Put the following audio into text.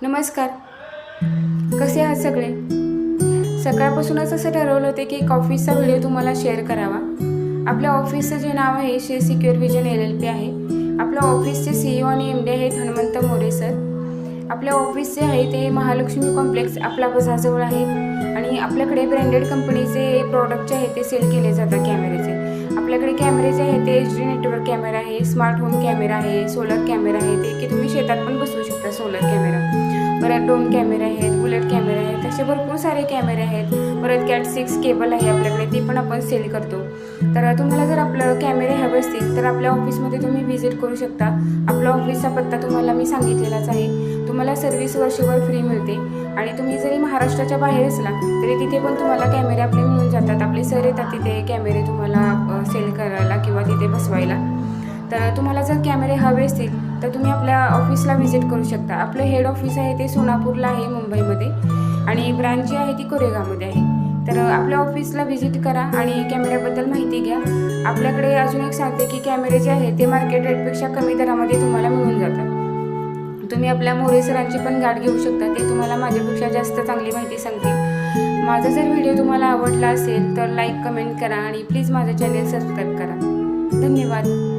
नमस्कार. कसे आहात सगळे? सकाळपासूनच असं ठरवलं होते की एक ऑफिसचा व्हिडिओ तुम्हाला शेअर करावा. आपल्या ऑफिसचं जे नाव आहे श्री सिक्युअर विजन LLP आहे. आपल्या ऑफिसचे CEO आणि MD आहेत हनुमंत मोरे सर. आपल्या ऑफिसचे आहे ते महालक्ष्मी कॉम्प्लेक्स आपला बाजारजवळ आहे आणि आपल्याकडे ब्रँडेड कंपनीचे प्रॉडक्ट जे आहे ते सेल केले जातात कॅमेऱ्याचे. आपल्याकडे कॅमेरे जे आहे ते HD नेटवर्क कॅमेरा आहे, स्मार्ट होम कॅमेरा आहे, सोलर कॅमेरा आहे ते की तुम्ही शेतात पण बसवू शकता सोलर कॅमेरा. परत ड्रोन कॅमेरे आहेत, बुलेट कॅमेरे आहेत, असे भरपूर सारे कॅमेरे आहेत. परत Cat 6 केबल आहे आपल्याकडे, ते पण आपण सेल करतो. तर तुम्हाला जर आपलं कॅमेरे हवे असतील तर आपल्या ऑफिसमध्ये तुम्ही व्हिजिट करू शकता. आपला ऑफिसचा पत्ता तुम्हाला मी सांगितलेलाच आहे. तुम्हाला सर्व्हिस वर्षभर फ्री मिळते आणि तुम्ही जरी महाराष्ट्राच्या बाहेर असला तरी तिथे पण तुम्हाला कॅमेरे आपले मिळून जातात. आपले सर येतात तिथे कॅमेरे तुम्हाला सेल करायला किंवा तिथे बसवायला. तर तुम्हाला जर कॅमेरे हवे असतील तर तुम्ही आपल्या ऑफिसला व्हिजिट करू शकता. आपलं हेड ऑफिस आहे ते सोलापूरला आहे मुंबईमध्ये आणि ब्रांच जी आहे ती कोरेगावमध्ये आहे. तर आपल्या ऑफिसला व्हिजिट करा आणि कॅमेऱ्याबद्दल माहिती घ्या. आपल्याकडे अजून एक सांगते की कॅमेरे जे आहे ते मार्केट रेटपेक्षा कमी दरामध्ये तुम्हाला मिळून जातात. तुम्ही आपल्या मोरे सरांची पण गाठ घेऊ शकता, ते तुम्हाला माझ्यापेक्षा जास्त चांगली माहिती सांगतील. माझा जर व्हिडिओ तुम्हाला आवडला असेल तर लाईक कमेंट करा आणि प्लीज माझं चॅनल सबस्क्राईब करा. धन्यवाद.